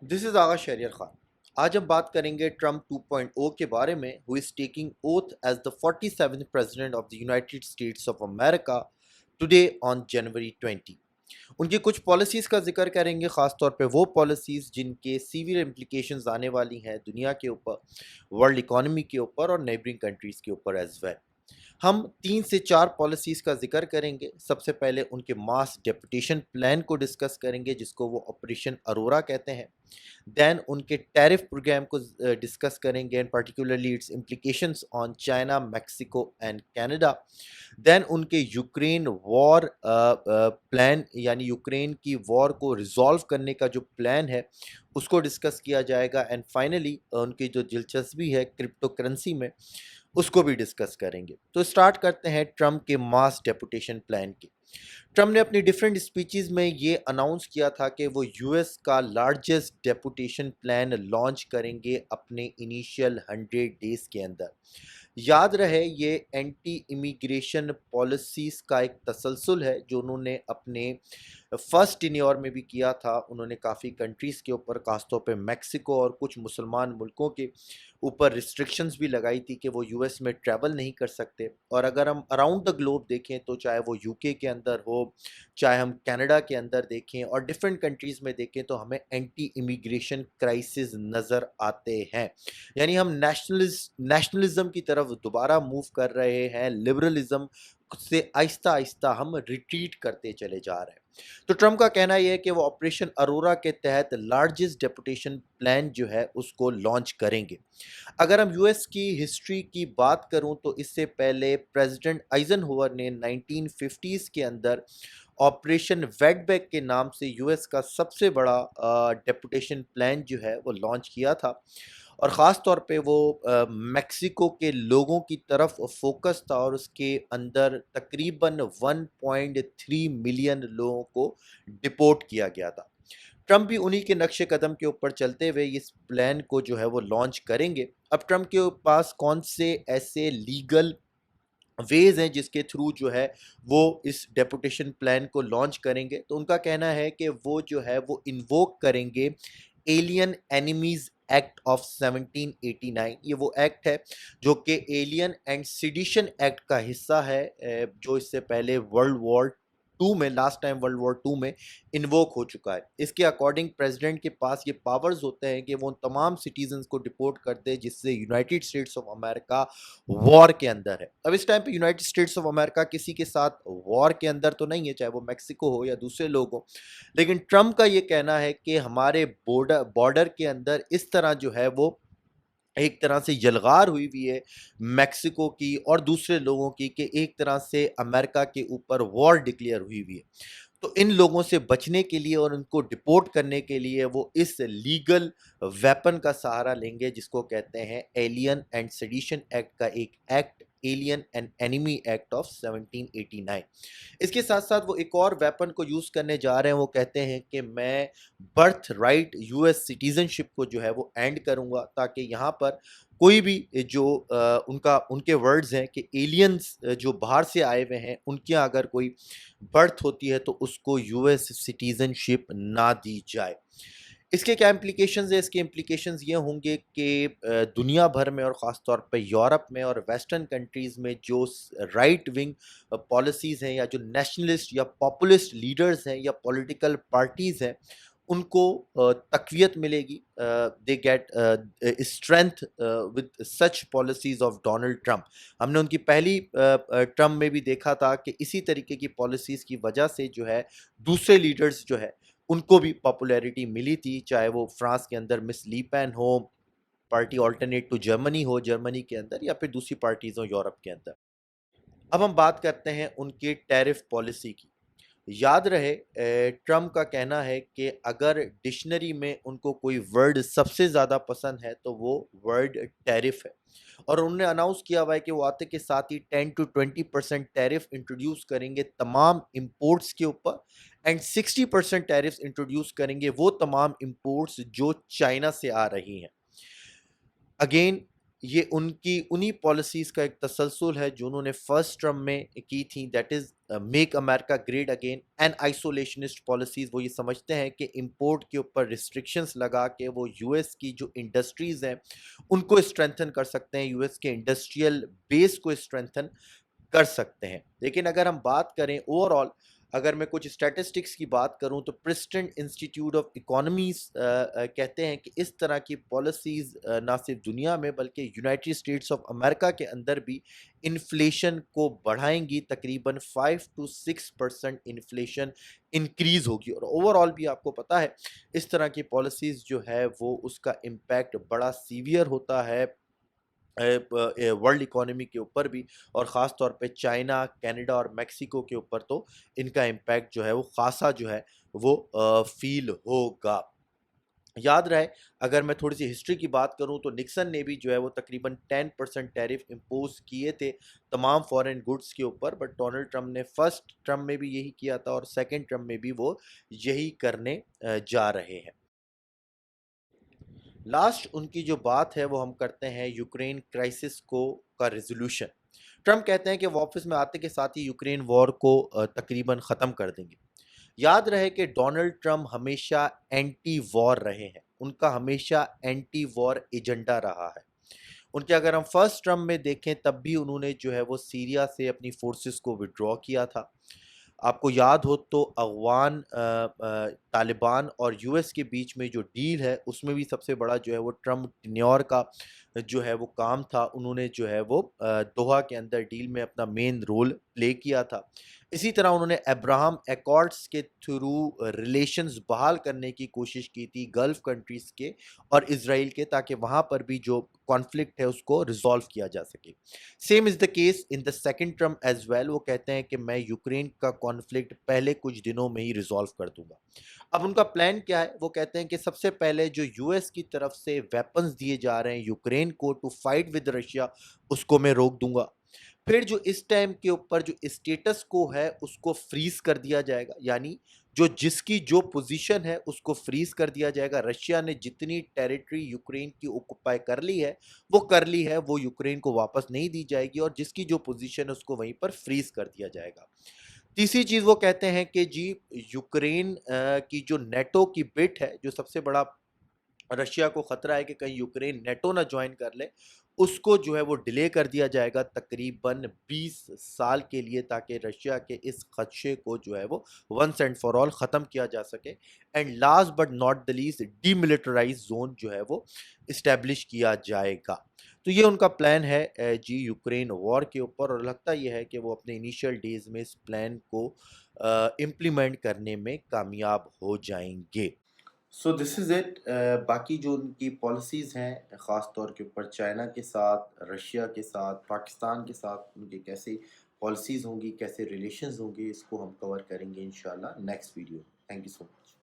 This is Agha Shahriyar Khan. आज हम बात करेंगे ट्रम्प 2.0 के बारे में, who is taking oath as the 47th president of the United States of America today on January 20। उनकी कुछ पॉलिसीज़ का जिक्र करेंगे, ख़ास तौर पे वो पॉलिसीज़ जिनके सीवियर इम्प्लीकेशंस आने वाली हैं दुनिया के ऊपर, वर्ल्ड इकॉनमी के ऊपर और नेबरिंग कंट्रीज़ के ऊपर एज वेल। हम 3 से 4 पॉलिसीज़ का ज़िक्र करेंगे। सबसे पहले उनके मास डेपुटेशन प्लान को डिस्कस करेंगे, जिसको वो ऑपरेशन अरोरा कहते हैं। देन उनके टैरिफ प्रोग्राम को डिस्कस करेंगे, and particularly its implications on China, Mexico and Canada. Then उनके यूक्रेन वॉर प्लान, यानी यूक्रेन की वॉर को रिजॉल्व करने का जो प्लान है उसको डिस्कस किया जाएगा। एंड फाइनली उनकी जो दिलचस्पी है क्रिप्टो करेंसी में, उसको भी डिस्कस करेंगे। तो स्टार्ट करते हैं ट्रम्प के मास डेपुटेशन प्लान की। ट्रम्प ने अपनी डिफरेंट स्पीचेस में ये अनाउंस किया था कि वो यूएस का लार्जेस्ट डेपुटेशन प्लान लॉन्च करेंगे अपने इनिशियल 100 डेज के अंदर। याद रहे, ये एंटी इमिग्रेशन पॉलिसीज़ का एक तसलसल है जो उन्होंने अपने फर्स्ट टेन्योर में भी किया था। उन्होंने काफ़ी कंट्रीज़ के ऊपर, खासतौर पे मैक्सिको और कुछ मुसलमान मुल्कों के ऊपर रिस्ट्रिक्शंस भी लगाई थी कि वो यूएस में ट्रैवल नहीं कर सकते। और अगर हम अराउंड द ग्लोब देखें तो चाहे वो यूके के अंदर हो, चाहे हम कनाडा के अंदर देखें और डिफरेंट कंट्रीज़ में देखें, तो हमें एंटी इमिग्रेशन क्राइसिस नज़र आते हैं। यानी हम नेशनलिज्म की तरफ दोबारा मूव कर रहे हैं, लिबरलिज्म से आहिस्ता आहिस्ता हम रिट्रीट करते चले जा रहे हैं। तो ट्रम्प का कहना यह है कि वो ऑपरेशन अरोरा के तहत लार्जेस्ट डेपुटेशन प्लान जो है उसको लॉन्च करेंगे। अगर हम यूएस की हिस्ट्री की बात करूं तो इससे पहले प्रेसिडेंट आइजनहोवर ने 1950s के अंदर ऑपरेशन वेटबैक के नाम से यूएस का सबसे बड़ा डेपुटेशन प्लान जो है वो लॉन्च किया था। और ख़ास तौर पे वो मेक्सिको के लोगों की तरफ फोकस था, और उसके अंदर तकरीबन 1.3 मिलियन लोगों को डिपोर्ट किया गया था। ट्रम्प भी उन्हीं के नक्शे कदम के ऊपर चलते हुए इस प्लान को जो है वो लॉन्च करेंगे। अब ट्रम्प के पास कौन से ऐसे लीगल वेज हैं जिसके थ्रू जो है वो इस डेपुटेशन प्लान को लॉन्च करेंगे, तो उनका कहना है कि वो जो है वो इन्वोक करेंगे एलियन एनिमीज एक्ट ऑफ 1789। ये वो एक्ट है जो कि एलियन एंड सिडिशन एक्ट का हिस्सा है, जो इससे पहले वर्ल्ड वॉर टू में, last time world war two में इन्वोक हो चुका है। इसके अकॉर्डिंग प्रेसिडेंट के पास ये पावर्स होते हैं कि वो उन तमाम सिटीजन्स को डिपोर्ट कर दे जिससे United States of America war के अंदर है। अब इस टाइम पे यूनाइटेड स्टेट्स ऑफ अमेरिका किसी के साथ वॉर के अंदर तो नहीं है, चाहे वो मैक्सिको हो या दूसरे लोग हो। लेकिन ट्रम्प का ये कहना है कि हमारे बॉर्डर बॉर्डर के अंदर इस तरह जो है वो एक तरह से यलगार हुई हुई है मैक्सिको की और दूसरे लोगों की, कि एक तरह से अमेरिका के ऊपर वॉर डिक्लेयर हुई हुई है। तो इन लोगों से बचने के लिए और उनको डिपोर्ट करने के लिए वो इस लीगल वेपन का सहारा लेंगे, जिसको कहते हैं एलियन एंड सेडिशन एक्ट का एक act, alien and enemy act of 1789। इसके साथ साथ वो एक और वेपन को यूज़ करने जा रहे हैं। वो कहते हैं कि मैं बर्थ राइट यूएस सिटीजनशिप को जो है वो एंड करूँगा, ताकि यहाँ पर कोई भी जो उनके वर्ड्स हैं कि एलियंस जो बाहर से आए हुए हैं, उनके यहाँ अगर कोई बर्थ होती है तो उसको यूएस सिटीजनशिप ना दी जाए। इसके क्या इम्प्लीकेशंस है? इसके इम्प्लीकेशंस ये होंगे कि दुनिया भर में और ख़ास तौर पे यूरोप में और वेस्टर्न कंट्रीज़ में जो राइट विंग पॉलिसीज़ हैं, या जो नेशनलिस्ट या पॉपुलिस्ट लीडर्स हैं या पॉलिटिकल पार्टीज़ हैं, उनको तक़वियत मिलेगी। They get strength with such policies of Donald Trump. हमने उनकी पहली टर्म में भी देखा था कि इसी तरीके की पॉलिसीज़ की वजह से जो है दूसरे लीडर्स जो है उनको भी पॉपुलैरिटी मिली थी, चाहे वो फ्रांस के अंदर मिस ली पेन हो, पार्टी ऑल्टरनेट टू जर्मनी हो जर्मनी के अंदर, या फिर दूसरी पार्टीज़ हो यूरोप के अंदर। अब हम बात करते हैं उनकी टैरिफ पॉलिसी की। याद रहे, ट्रम्प का कहना है कि अगर डिक्शनरी में उनको कोई वर्ड सबसे ज़्यादा पसंद है तो वो वर्ड टैरिफ है। और उन्होंने अनाउंस किया हुआ है कि वो आते के साथ ही 10 to 20% टैरिफ इंट्रोड्यूस करेंगे तमाम इंपोर्ट्स के ऊपर, एंड 60% टैरिफ्स इंट्रोड्यूस करेंगे वो तमाम इंपोर्ट्स जो चाइना से आ रही हैं। अगेन, ये उनकी उन्हीं पॉलिसीज़ का एक तसलसल है जो उन्होंने फर्स्ट टर्म में की थी, that is make America great again and isolationist policies, وہ یہ سمجھتے ہیں کہ امپورٹ کے اوپر ریسٹرکشنز لگا کے وہ یو ایس کی جو انڈسٹریز ہیں ان کو اسٹرینتھن کر سکتے ہیں، یو ایس کے انڈسٹریل بیس کو اسٹرینتھن کر سکتے ہیں۔ لیکن اگر ہم بات کریں اوور آل، اگر میں کچھ اسٹیٹسٹکس کی بات کروں تو پرسٹن انسٹیٹیوٹ آف اکانومیز کہتے ہیں کہ اس طرح کی پالیسیز نہ صرف دنیا میں بلکہ یونائٹڈ اسٹیٹس آف امریکہ کے اندر بھی انفلیشن کو بڑھائیں گی، تقریباً 5 to 6% انفلیشن انکریز ہوگی، اور اوور آل بھی آپ کو پتہ ہے اس طرح کی پالیسیز جو ہے وہ اس کا امپیکٹ بڑا سیویئر ہوتا ہے ورلڈ اکانومی کے اوپر بھی، اور خاص طور پہ چائنا، کینیڈا اور میکسیکو کے اوپر تو ان کا امپیکٹ جو ہے وہ خاصا جو ہے وہ فیل ہوگا۔ یاد رہے، اگر میں تھوڑی سی ہسٹری کی بات کروں تو نکسن نے بھی جو ہے وہ تقریباً 10% ٹیرف امپوز کیے تھے تمام فورن گڈس کے اوپر، بٹ ڈونلڈ ٹرمپ نے فرسٹ ٹرم میں بھی یہی کیا تھا اور سیکنڈ ٹرم میں بھی وہ یہی کرنے جا رہے ہیں۔ لاسٹ ان کی جو بات ہے وہ ہم کرتے ہیں یوکرین کرائسس کو کا ریزولوشن۔ ٹرمپ کہتے ہیں کہ وہ آفس میں آتے کے ساتھ ہی یوکرین وار کو تقریباً ختم کر دیں گے۔ یاد رہے کہ ڈونلڈ ٹرمپ ہمیشہ اینٹی وار رہے ہیں، ان کا ہمیشہ اینٹی وار ایجنڈا رہا ہے۔ ان کے اگر ہم فرسٹ ٹرم میں دیکھیں تب بھی انہوں نے جو ہے وہ سیریا سے اپنی فورسز کو وڈرا کیا تھا۔ آپ کو یاد ہو تو افغان طالبان اور یو ایس کے بیچ میں جو ڈیل ہے اس میں بھی سب سے بڑا جو ہے وہ ٹرمپ ٹینیور کا جو ہے وہ کام تھا، انہوں نے جو ہے وہ دوحہ کے اندر ڈیل میں اپنا مین رول پلے کیا تھا۔ اسی طرح انہوں نے ابراہم ایکارڈز کے تھرو ریلیشنز بحال کرنے کی کوشش کی تھی گلف کنٹریز کے اور اسرائیل کے، تاکہ وہاں پر بھی جو کانفلکٹ ہے اس کو ریزالو کیا جا سکے۔ Same as the case in the second term as well, وہ کہتے ہیں کہ میں یوکرین کا کانفلکٹ پہلے کچھ دنوں میں ہی ریزالو کر دوں گا۔ اب ان کا پلان کیا ہے؟ وہ کہتے ہیں کہ سب سے پہلے جو یو ایس کی طرف سے ویپنز دیے جا رہے ہیں یوکرین کو ٹو فائٹ ود رشیا، اس کو میں روک دوں گا۔ پھر جو اس ٹائم کے اوپر جو اسٹیٹس کو ہے اس کو فریز کر دیا جائے گا، یعنی جو جس کی جو پوزیشن ہے اس کو فریز کر دیا جائے گا۔ رشیا نے جتنی ٹیریٹری یوکرین کی اوکوپائی کر لی ہے وہ کر لی ہے، وہ یوکرین کو واپس نہیں دی جائے گی، اور جس کی جو پوزیشن ہے اس کو وہیں پر فریز کر دیا جائے گا۔ تیسری چیز وہ کہتے ہیں کہ جی یوکرین کی جو نیٹو کی بٹ ہے، جو سب سے بڑا رشیا کو خطرہ ہے کہ کہیں یوکرین نیٹو نہ جوائن کر لے، اس کو جو ہے وہ ڈیلے کر دیا جائے گا تقریباً 20 سال کے لیے، تاکہ رشیا کے اس خدشے کو جو ہے وہ ونس اینڈ فار آل ختم کیا جا سکے۔ And last but not the least, D militarise zone جو ہے وہ اسٹیبلش کیا جائے گا۔ تو یہ ان کا پلان ہے جی یوکرین وار کے اوپر، اور لگتا یہ ہے کہ وہ اپنے انیشیل ڈیز میں اس پلان کو امپلیمنٹ کرنے میں کامیاب ہو جائیں گے۔ سو دس از اٹ۔ باقی جو ان کی پالیسیز ہیں خاص طور کے اوپر چائنا کے ساتھ، رشیا کے ساتھ، پاکستان کے ساتھ ان کے کیسے پالیسیز ہوں گی، کیسے ریلیشنز ہوں گے، اس کو ہم کور کریں گے انشاءاللہ next video. Thank you so much.